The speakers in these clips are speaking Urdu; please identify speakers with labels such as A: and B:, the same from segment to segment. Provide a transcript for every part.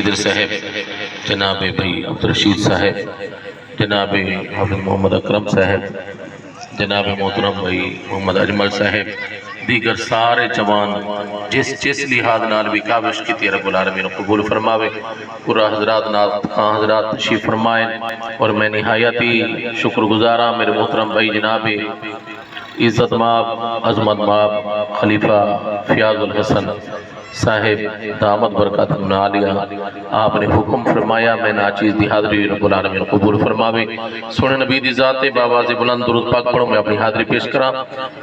A: خضر صاحب، جناب بھائی عبدالرشید صاحب، جناب حافظ محمد اکرم صاحب، جناب محترم بھائی محمد اجمل صاحب، دیگر سارے جوان جس لحاظ نال بھی کاوش کی تھی رب العالمین قبول فرماوے، پورا حضرات خان حضرات تشریف فرمائیں، اور میں نہایتی شکر گزارا میرے محترم بھائی جناب عزت ماب عظمت ماب خلیفہ فیاض الحسن صاحب دامت برکاتہم عالیہ، آپ نے حکم فرمایا میں ناچیز دی حاضری رب العالمین قبول فرماوے۔ سونے نبی دی ذات باواز بلند درود پاک پڑھو، میں اپنی حاضری پیش کرا،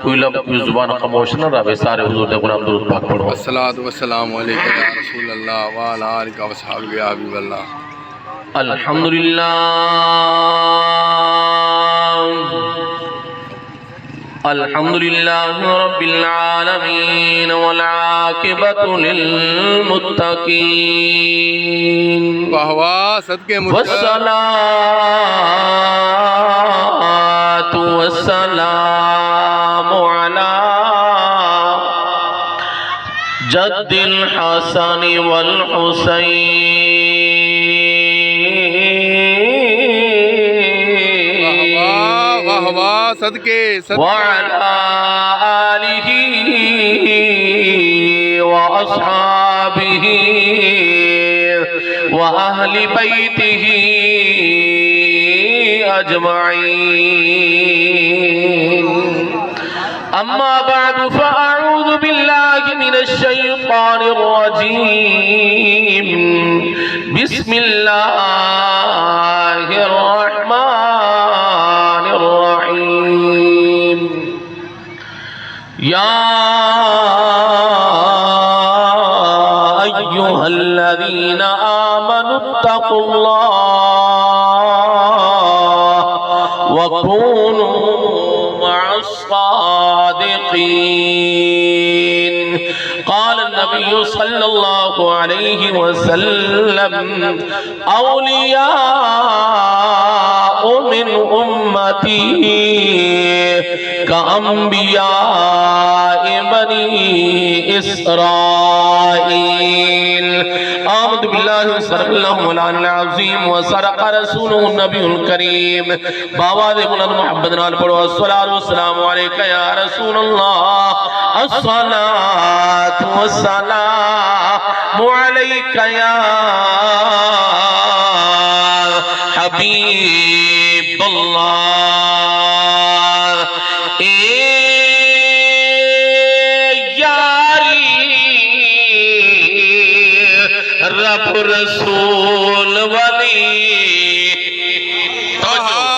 A: کوئی لب کوئی زبان خاموش نہ رہے، سارے حضور دے غلام درود پاک پڑھو۔
B: الصلاۃ والسلام علیکم یا رسول اللہ وعلی آلہ وصحبہ یا حبیب اللہ۔
A: الحمدللہ الحمدللہ رب العالمین والعاقبۃ للمتقین
B: واہ واہ صدقے
A: والصلاة والسلام علی جد الحسن والحسین
B: واہ واہ صدقے
A: وعلى آلہ وأصحابہ وأہل بیتہ اجمعین، اما بعد فاعوذ باللہ من الشیطان الرجیم، بسم اللہ الرحمن الرحیم، یا ایہا الذین آمنوا اتقوا اللہ وکونوا مع الصادقین۔ قال النبی صلی اللہ علیہ وسلم اولیاء من امتی کانبیاء بنی اسرائیل۔ آمد باللہ صدق اللہ مولانا العظیم وصدق رسولہ النبی الکریم۔ باواز بلند محمد نال پڑھو، الصلاۃ والسلام علیکہ یا رسول اللہ، الصلاۃ والسلام علیکہ یا حبیب اللہ۔ رب رسول ولی،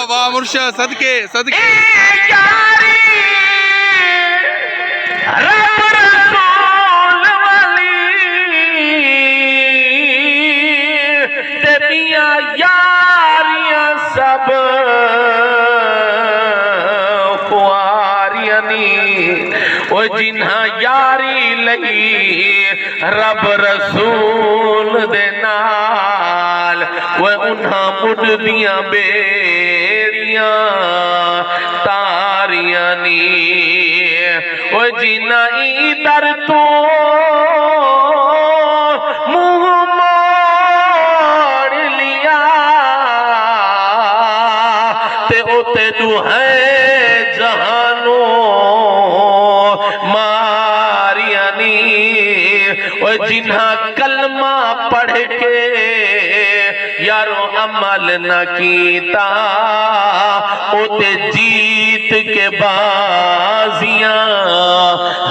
B: واہ مرشد صدقے صدقے
A: رب رسول ولی تیریاں یاریاں سب خواریاں نی، وہ جنہاں یاری لگی رب رسول دے نال، وہ انہاں مڈ دیاں بیڑیاں تاریاں نی، وہ جنہاں ادھر تو منہ موڑ لیا تے اوتے جو ہے جہانوں ماریاں نی، وہ جنہاں کلمہ پڑھ کے یارو عمل نہ کیتا اوتے جیت کے بازیاں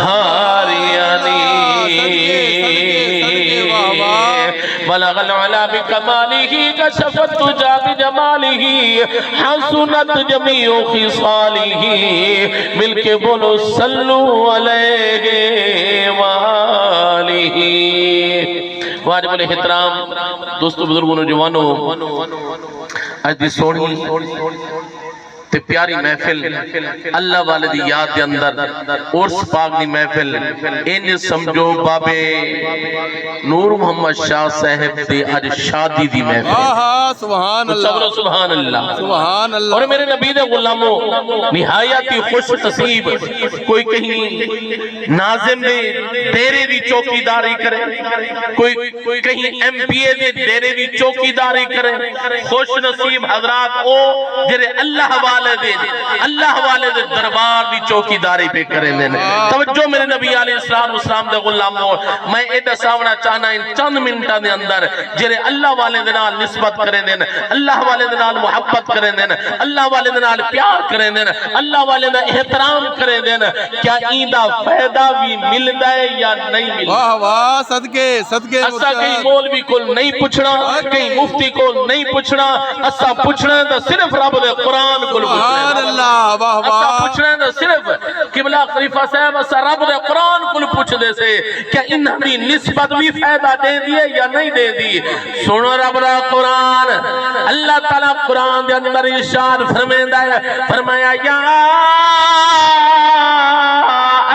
A: ہاریاں نی۔ بلغ العلا بکمالہ کشفت تجا بجمالہ حسنت جمیع خصالہ، مل کے بولو صلو علیہ وآلہ۔ واجب الاحترام دوستو بزرگوں نوجوانوں، آج دی سونی تے پیاری محفل اللہ والے دی یاد دے اندر عرس پاک دی محفل انج سمجھو بابے نور محمد شاہ صاحب دے اج شادی دی محفل
B: سبحان
A: اللہ سبحان اللہ
B: سبحان اللہ
A: اور میرے نبی دے غلاموں نہایت ہی خوش نصیب کوئی کہیں ناظم دے ڈیرے دی چوکیداری کرے کوئی کہیں ایم پی اے دے ڈیرے دی چوکیداری کرے خوش نصیب حضرات او جڑے اللہ والے دے دربار دی چوکیداری پہ کریں دیں توجہ میرے نبی علیہ السلام دے غلاموں میں ایڈا سامنا چاہنا ان چند منٹا دے اندر جڑے اللہ والے دے نال نسبت کریں دیں اللہ والے دے نال محبت کریں دیں اللہ والے دے نال پیار کریں دیں اللہ والے دے احترام کریں دیں کیا ایندہ فائدہ بھی ملدا ہے یا نہیں ملدا
B: واہ واہ صدقے صدقے
A: اسا کہیں مولوی کو نہیں پوچھنا کہیں مفتی کو نہیں پوچھنا اسا پوچھنا ہے صرف رب دے قرآن کو
B: سبحان اللہ واہ
A: اسا
B: واہ
A: پوچھنا ہے صرف قبلہ خلیفہ صاحب اسا رب دے قرآن کو پوچھ دے سے کیا انہاں دی نسبت بھی فائدہ دے دیئے یا نہیں دے دی سنو رب دا قرآن اللہ تعالیٰ قرآن دے اندر ارشاد فرمایا یا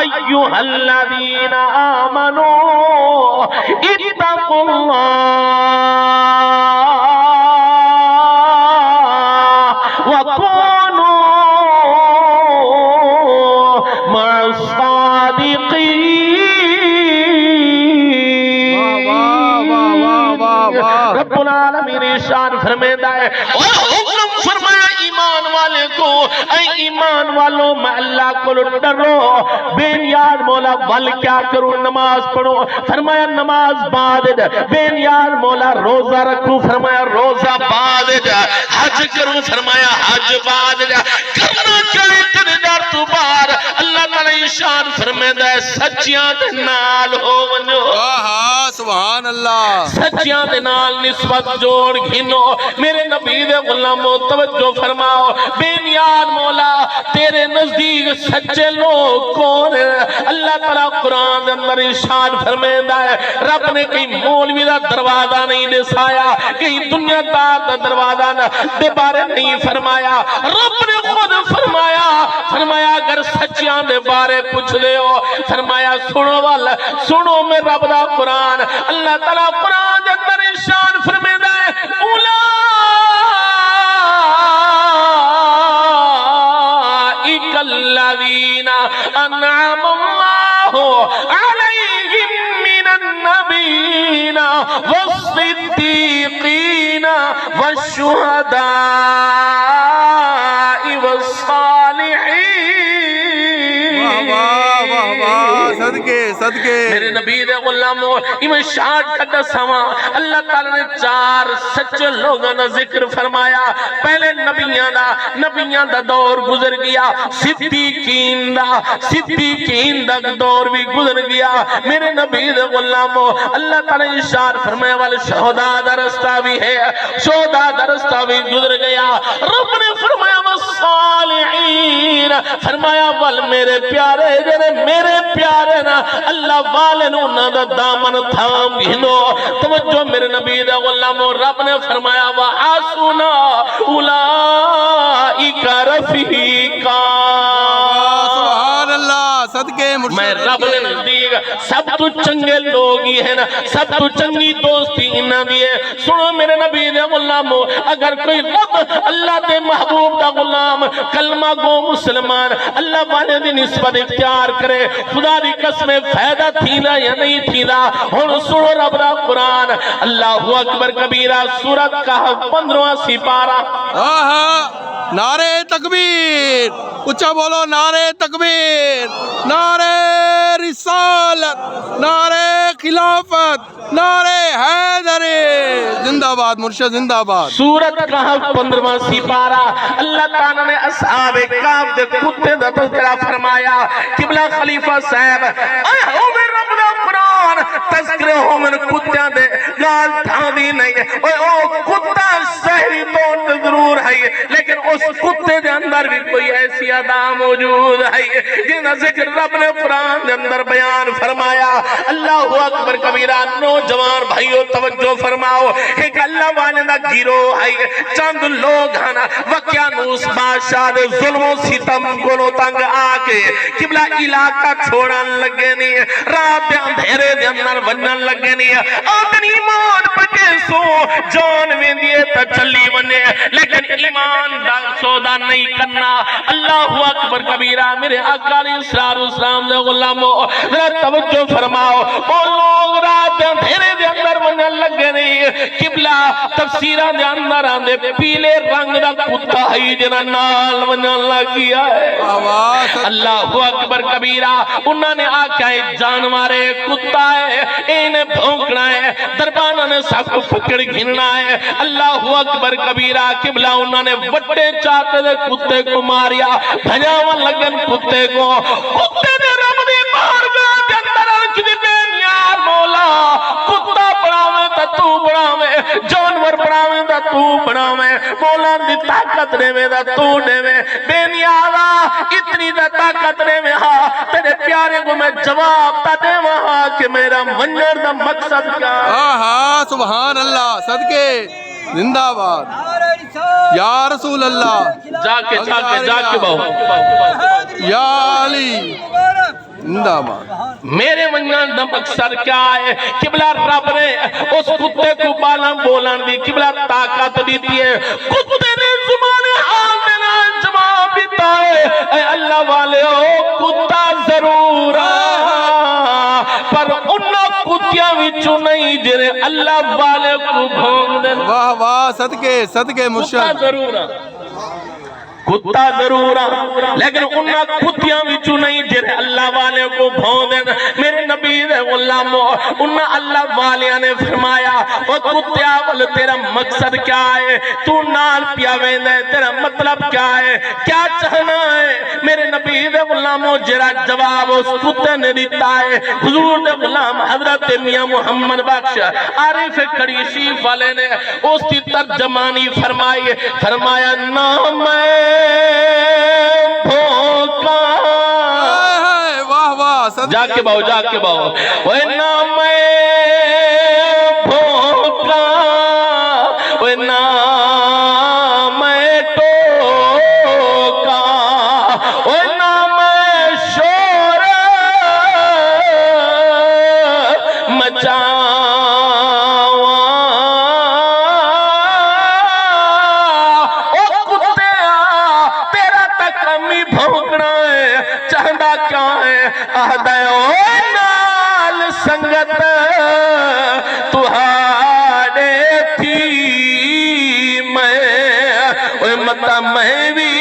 A: ایوہ الذین آمنوا اتقوا اللہ وکونوا مع الصادقین رب العالمین ارشاد فرماتا ہے اور حکم فرمایا ایمان والے کو اے ایمان والو میں اللہ کو ڈرو بے نیاز مولا ول کیا کروں نماز پڑھو فرمایا نماز بعد بے نیاز مولا روزہ رکھوں فرمایا روزہ بعد حج کروں فرمایا حج بعد کرنا چاہے تیرے در تو بار اللہ تعالی ارشاد فرماتا ہے سچیاں دے نال ہو ونجو
B: سبحان اللہ
A: سچیاں دے نال نسبت جوڑ گھنو میرے نبی دے غلاموں توجہ فرماؤ بے نیاز مولا تیرے نزدیک سچے لوگ کون ہیں اللہ تعالیٰ قرآن دے اندر ارشاد فرمائندا ہے رب نے کہیں مولوی دا دروازہ نہیں دسایا کہیں دنیا دار دا دروازہ دے بارے نہیں فرمایا رب نے خود فرمایا اگر سچیاں دے بارے پوچھ لے ہو فرمایا سنو میں رب دا قرآن اللہ تعالیٰ قرآن دے اندر ارشاد فرمائندا ہے اولئک الذین انعم اللہ علیہم من النبیین والصدیقین والشہداء والصالحین
B: صدقے
A: میرے نبی دے غلاموں امام شاہد کا دسواں اللہ تعالیٰ نے 4 سچے لوگوں کا ذکر فرمایا پہلے نبیان دا دور گزر گیا صدیقین دا دور بھی گزر گیا میرے نبی دے غلاموں اللہ تعالیٰ نے ارشاد فرمایا والے شہداء دا رستہ بھی ہے شہداء دا رستہ بھی گزر گیا رب نے فرمایا والصالحین فرمایا وال میرے پیارے جنہیں میرے پیارے نا اللہ والے نہ دا دامن تھام گھنو توجہ میرے نبی دا غلاموں رب نے فرمایا وَحَسُنَ أُولَئِكَ رَفِيقًا
B: سبحان اللہ صدقے
A: میں رب نے نزدیک سب تو چنگے لوگ ہی ہیں نا سب تو چنگی دوستی انہاں دی ہے سنو میرے نبی دے غلاموں اگر کوئی رب اللہ دے محبوب دا غلام کلمہ گو مسلمان اللہ والے دی نسبت اختیار کرے خدا دی قسم فائدہ تھینا یا نہیں تھینا ہن سنو رب دا قرآن اللہ اکبر کبیرہ سورت کہف 15واں سپارہ
B: نعرے تکبیر اچھا بولو نعرے تکبیر نعرے رسالت نعرے خلافت نعرے حیدری زندہ باد مرشد زندہ باد
A: سورت کہف 15واں سپارہ اللہ تعالیٰ نے اصحاب کہف دے کتے دا تذکرہ فرمایا قبلہ خلیفہ صاحب اے رب دا قرآن تذکرہ ہو من کتیاں دے گال تھا دی نہیں اے او کتا سہری تو ضرور ہے لیکن اس کتے دے اندر بھی کوئی ایسی ادا موجود ہے جنہاں ذکر رب نے قرآن دے اندر بیان فرمایا۔ اللہ اکبر کبیرہ، نوجوان بھائیو توجہ فرماؤ، ایک اللہ والے دا گروہ ہے، چند لوگ ہنا وقیانوس بادشاہ دے ظلم و ستم کو تنگ آکے قبلہ علاقہ چھوڑن لگے نہیں، رات دے اندھیرے دے اندر ونن لگے نہیں، اپنی ایمان پکے سو جان میں دیے تا چلی ونے، لیکن ایمان دا سودا نہیں کرنا۔ اللہ اکبر کبیرہ، میرے آقا علیہ السلام دے غلامو ذرا توجہ فرماؤ، وہ لوگ رات دے اندھیرے دے اندر ونن لگے نہیں، قبلہ تفسیرہ دے اندر آندے پیلے رنگ دا کتا ہی جنہ نال ونن لگیا ہے۔ اللہ اکبر کبیرہ، انہوں نے آکھا ہے جانوارے کتا ہے، انہیں بھونکنا ہے، دربانہ نے سب کو پکڑ گھننا ہے۔ اللہ اکبر کبیرہ، قبلہ انہوں نے وٹے چاہتے دے کتے کو ماریا، بھجاون لگن کتے کو، کتے نے رب دے بارگاہ دے اندر رکھ دی بے نیار مولا، کتا بڑھاویں تا تو بڑھاویں، جانور بڑھاویں تا تو بڑھاویں، مولا دی طاقت دے میں دا تو دے میں، بے نیارا اتنی دا طاقت دے میں ہاں، تیرے پیارے کو میں جواب تا دے وہاں کہ میرا منجر دا مقصد کیا ہے۔
B: آہا سبحان اللہ، صدقے زندہ باد یا رسول اللہ،
A: جا کے بہو
B: یا علی زندہ باد۔
A: میرے منجر دا مقصد کیا ہے؟ قبلہ رب نے اس کتے کو بالا بولن دی قبلہ طاقت دیتی ہے، کتے نے زمان حال دینا جواب دیتا ہے، اے اللہ والے ہو کتا ضرور پر انہا کتیاں وچوں نہیں جنہیں اللہ والے کو بھونگ دے۔
B: واہ واہ، صدقے مرشد،
A: کتا ضرور لیکن انہا کتیاں وچوں نہیں جنہیں اللہ والے کو بھونگ دے۔ میرے نبی دے غلامو، انہا اللہ والیاں نے فرمایا وہ کتیا بل تیرا مقصد کیا ہے، تو نال پیا ویندہ ہے، تیرا مطلب کیا ہے، کیا چاہنا ہے؟ میرے نبی دے غلامو جرا جواب اس کتے نے دیتا ہے۔ حضور دے غلام حضرت میاں محمد بخش عارف قریشی والے نے اس کی ترجمانی فرمائی، فرمایا نام بھوکا،
B: واہ واہ،
A: جا کے باؤ وہ نام بھوکا، وہ نام ٹوکا، وہ نام شور مچاواں، او کتیا تیرا تک امی بھونکنا ہے، چاہندہ کیا ہے؟ آہدہ اوہ نال سنگت تہاڑے تھی میں، اوہ مطا میں بھی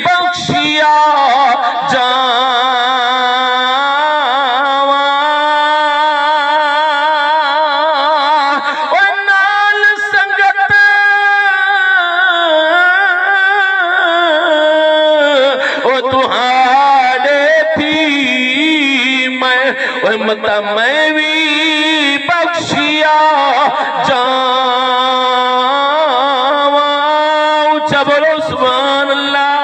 A: بخشیا جاواں، اوہ نال سنگت اوہ تہاڑے تھی میں، اوہ مطا میں بھی بخشیا جاواں۔ اچھا بولو سبحان اللہ۔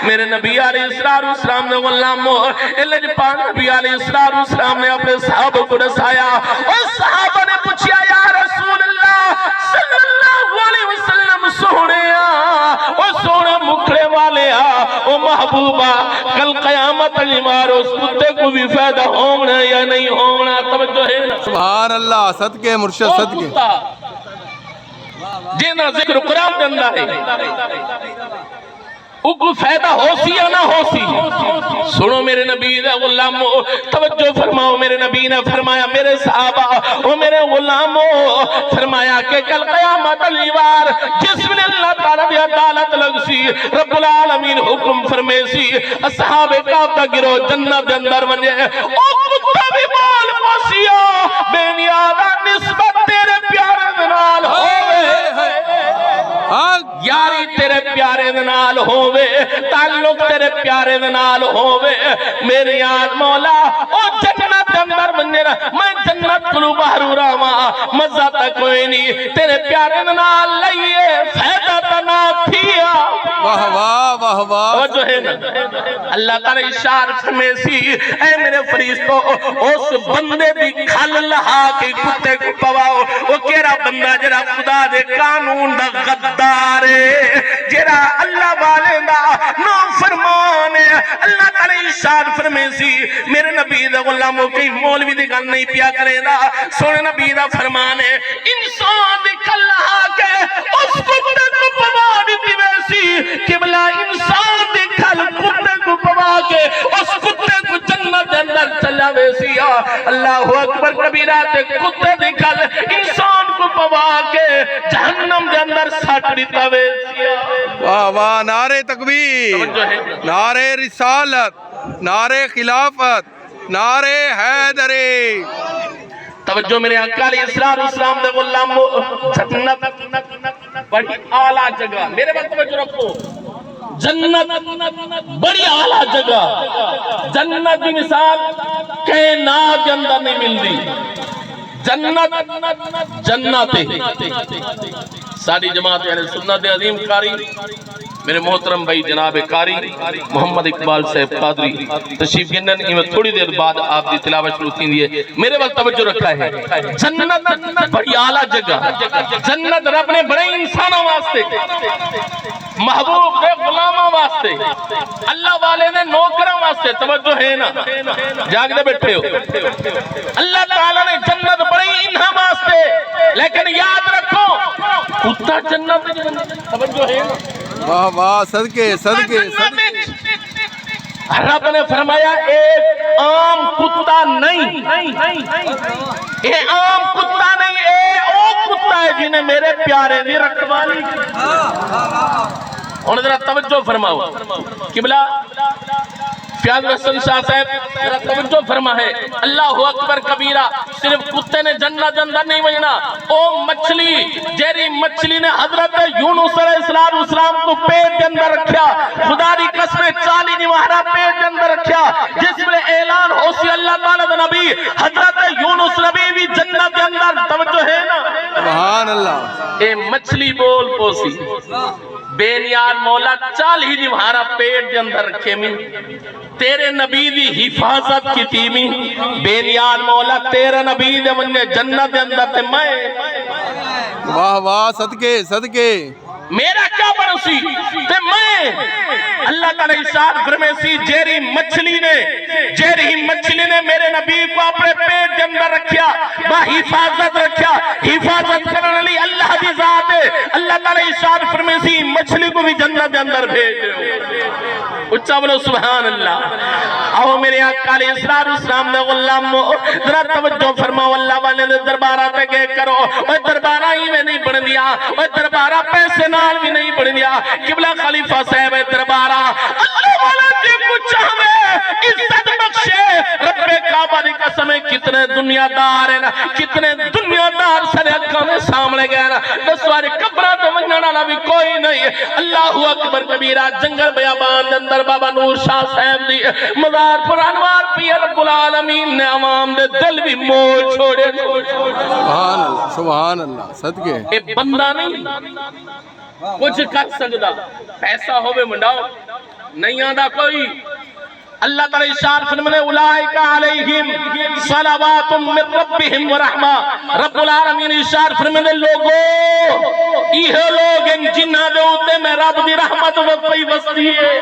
A: میرے نبی علیہ السلام نے غلامو اللہ پاک نبی علیہ السلام نے اپنے صحابہ کو دسایا، اور صحابہ نے پوچھا یا رسول اللہ صلی اللہ علیہ وسلم سوڑیا، اور سوڑا مکھڑے والے او محبوبہ کل قیامت لیمار اس کتے کو بھی فائدہ ہونا یا نہیں ہونا؟ توجہ ہے نا؟
B: سبحان اللہ، صدقے مرشد، صدقے
A: جینا ذکر قرآن دندہ ہے، او کو فائدہ ہو سی یا نہ ہو سی؟ سنو میرے نبی دے غلامو، توجہ فرماؤ، میرے نبی نے فرمایا میرے صحابہ او میرے غلامو، فرمایا کہ کل قیامت لیوار جس میں اللہ تعالیٰ دی عدالت لگ سی، رب العالمین حکم فرمے سی، اصحاب کعب دا گروہ جنت دے اندر ونجے، او کتا بھی مال پاسیا بے نیادہ نسبت تیرے پیارے دنال ہوئے، یاری تیرے پیارے دنال ہوئے، تعلق تیرے پیارے دنال ہوئے، میری یاد مولا او جنت اندر در منجر میں جنت کلو بہرو راما مزہ تک کوئی نہیں تیرے پیارے نال لئیے فیدہ تنا تھیا
B: واہ واہ واہ واہ
A: اور جو ہے نا اللہ تعالی اشارت میں سی اے میرے فرشتو اس بندے دی کھل لہا کے کتے کو پواؤ وہ کیرا بندہ جرا خدا دے قانون دا غدار ہے جرا اللہ والے دا نو فرمان ہے اللہ تعالی اشارت فرمے سی میرے نبی دا غلاموں کی مولوی دی گل نہیں پیا کرے دا سونے نبی دا فرمان ہے انسان دی کھل لہا کے اس کتے کو پوا دیتی ویسی قبلہ انسان دی کھل کتے کو پوا کے اس کتے کو جنت اندر چلا ویسی اللہ اکبر کبیرہ تے کتے دی کھل انسان کو پوا کے جہنم دے اندر ساٹ دیتا ویسی
B: واہ واہ نعرہ تکبیر نعرہ رسالت نعرہ خلافت نعرہ حیدری
A: توجہ میرے اکالی اسلام دے غلام جنت بڑی اعلیٰ جگہ میرے وقت توجہ رکھو جنت بڑی اعلیٰ جگہ جنت کی مثال کائنات کے اندر نہیں ملتی جنت ساری جماعت یعنی سنت عظیم قاری میرے محترم بھائی جناب قاری محمد اقبال صاحب قادری تشریف گنن میں تھوڑی دیر بعد آپ دی تلاوت شروع کی دیئے میرے وقت توجہ رکھا ہے جنت بڑی اعلیٰ جگہ جنت رب نے بڑے انسانوں واسطے محبوب دے غلاموں واسطے اللہ والے نے نوکروں واسطے توجہ ہے نا جاگ دے بیٹھے ہو اللہ تعالیٰ نے جنت بڑی انہاں واسطے لیکن یاد رکھو کتا جنت توجہ ہے نا
B: واہ واہ صدقے صدقے
A: رب نے فرمایا ایک عام کتا نہیں اے عام کتا نہیں اے او کتا ہے جنہیں میرے پیارے دی رکھوالی انہوں ذرا توجہ فرماؤ قبلہ فیاض رسول شاہ صاحب ذرا توجہ فرما ہے اللہ اکبر کبیرہ صرف کتے نے جنت اندر نہیں بجنا او مچھلی جیری مچھلی نے حضرت یونس علیہ السلام کو پیٹ کے اندر رکھیا خدا دی قسم 40 نوہرہ پیٹ کے اندر رکھیا جس میں اعلان ہو سی اللہ تعالیٰ دا نبی حضرت یونس نبی بھی جنت کے اندر توجہ ہے نا
B: سبحان اللہ
A: اے مچھلی بول پوسی بے نیار مولا 40 نوہرہ پیٹ کے اندر رکھے میں تیرے نبی دی حفاظت کی تیمی بے نیار مولا تیرے نبی دے منجے جنت اندر تے میں
B: واہ واہ صدقے صدقے
A: میرا کیا بڑھوسی تے میں اللہ تعالیٰ اشارت فرمے سی جیری مچھلی نے میرے نبی کو اپنے پیٹ کے اندر رکھیا با حفاظت رکھیا حفاظت کرنے لی اللہ دی ذات ہے اللہ تعالیٰ اشارت فرمے سی مچھلی کو بھی جنت کے اندر بھیج دے اچھا بولو سبحان اللہ آؤ میرے اکالی اسلام دے غلام ذرا توجہ فرماؤ اللہ والے دے دربارہ تے گئے کرو اوہ دربارہ ہی میں نہیں پڑھ دیا اوہ دربارہ پیسے نال بھی نہیں پڑھ دیا قبلہ خلیفہ صاحب دربارہ اللہ والے جی کچھ ہمیں عزت بخشے رب کعبہ دی قسم کتنے دنیا دار ہیں کتنے دنیا دار سارے اکھاں میں سامنے گئے نا دسوارے قبرہ تے منجھنا والا بھی کوئی نہیں اللہ اکبر کبیرہ جنگل بیابان اندر بابا نور شاہ صاحب دی مزار پر انوار پی رب العالمین نے عوام دے دل بھی موڑ چھوڑے
B: سبحان اللہ صدقے
A: اے بندہ نہیں کچھ کر سکتا پیسہ ہوئے منڈاؤ نہیں آدھا کوئی اللہ تعالیٰ اشارت فرمانے اولئک علیہم صلوات من ربہم ورحمہ رب العالمین اشارت فرمانے لوگو یہ لوگ ان جنہ دے ہوتے میں رب دی رحمت و پئی بستی ہے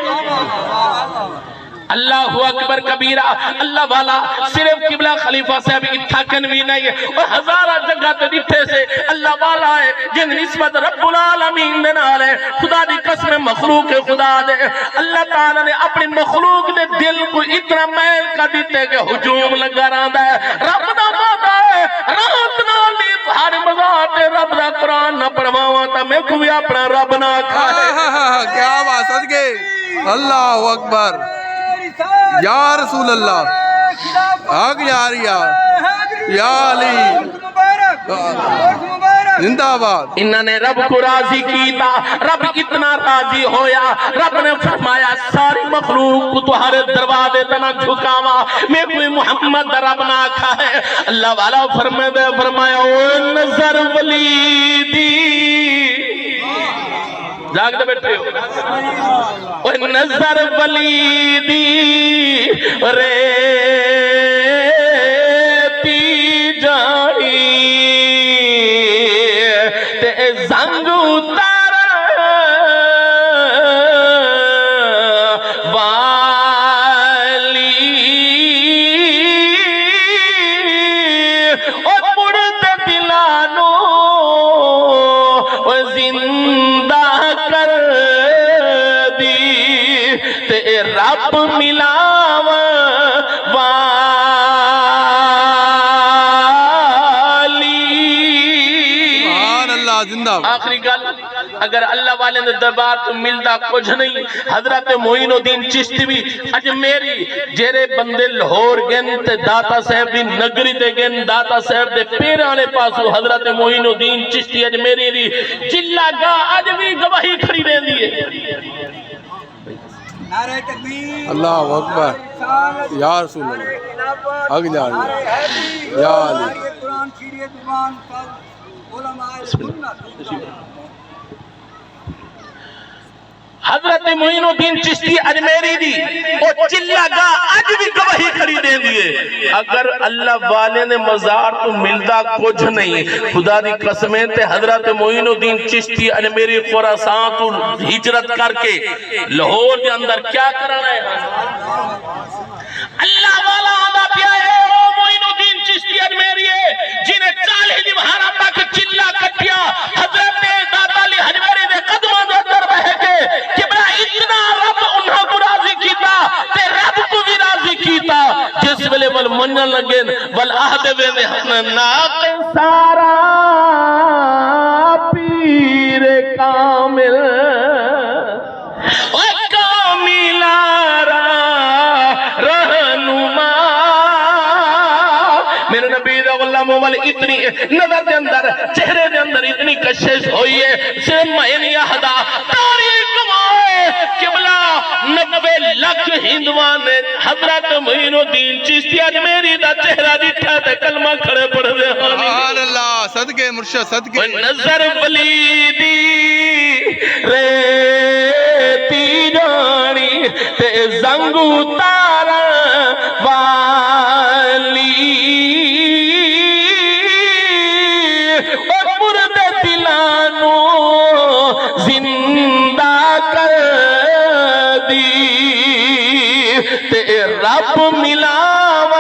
A: اللہ اکبر کبیرہ اللہ والا صرف قبلہ خلیفہ صاحب اتھاکن بھی نہیں ہے اور ہزارہ جگہ تے دیتے سے اللہ والا ہے جن نسبت رب العالمین دے نال ہے خدا دی قسم مخلوق خدا دے اللہ تعالیٰ نے اپنی مخلوق دے دل کو اتنا میل کر دیتے کہ ہجوم لگا رہا ہے رب دا ماتا ہے رات نالی ہر مزار رب دا قرآن نہ پڑھواواں تا میں کوئی اپنا رب نہ کھائے
B: کیا بات صدقے اللہ اکبر یا رسول اللہ حق یا علی زندہ آباد
A: انہوں نے رب کو راضی کیتا، رب اتنا راضی ہویا، رب نے فرمایا ساری مخلوق کو تمہارے دروازے تنا جھکاوا، میں کوئی محمد رب نہ کھا ہے۔ اللہ والا فرمایا او نظر ولیدی، جاگ دے بیٹھے ہو، او نظر ولیدی ریتی جائی تے زنگ اتار والی اور مڑد دلانو زندہ کر دی تے رب ملاو
B: زندہ
A: آخری گل، اگر اللہ والے نے دربار تو ملدا کچھ نہیں۔ حضرت معین الدین چشتی بھی اجمیری جیرے بندے لاہور گن تے داتا صاحب دی نگری تے گن، داتا صاحب دے پیرانے پاسو حضرت معین الدین چشتی اجمیری دی چلا گا اج بھی گواہی کھڑی دے دیئے۔
B: اللہ اکبر یا رسول اللہ حق جان یا علی
A: حضرت معین الدین چشتی اجمیری دی او چلا گا اج بھی گواہی کھڑی دے دیئے۔ اگر اللہ والے نے مزار تو ملدا کچھ نہیں، خدا دی قسمیں تے حضرت معین الدین چشتی اجمیری خراسان تو ہجرت کر کے لاہور دے اندر کیا کرنا ہے؟ اللہ والا آدھا پیا ہے او معین الدین چشتی اجمیری ہے جنہیں 40 دیوارہ تک چلا کٹیا، حضرت داتا علی اجمیری دے قدمہ دے در بہے کے کہ بڑا اتنا رب انہوں کو راضی کیتا تے رب کو بھی راضی کیتا، جس ویلے ول منن لگے ول آہدے ویندے ناق سارا پیر کامل او کاملارا رہنما، میرے نبی دا غلام وال اتنی نظر دے اندر چہرے دے اندر اتنی کشش ہوئی ہے سے مہینی احدا تاریخ مائے قبلہ 90 لاکھ ہندوان نے حضرت معین الدین چشتی اجمیری دا چہرہ دیکھا تے کلمہ کھڑے پڑھ دے
B: سبحان اللہ صدقے مرشد صدقے
A: نظر ولیدی ریتی جانی تے زنگ اتارا والی اور مرد دلانو زندہ کر دی تے رب ملاو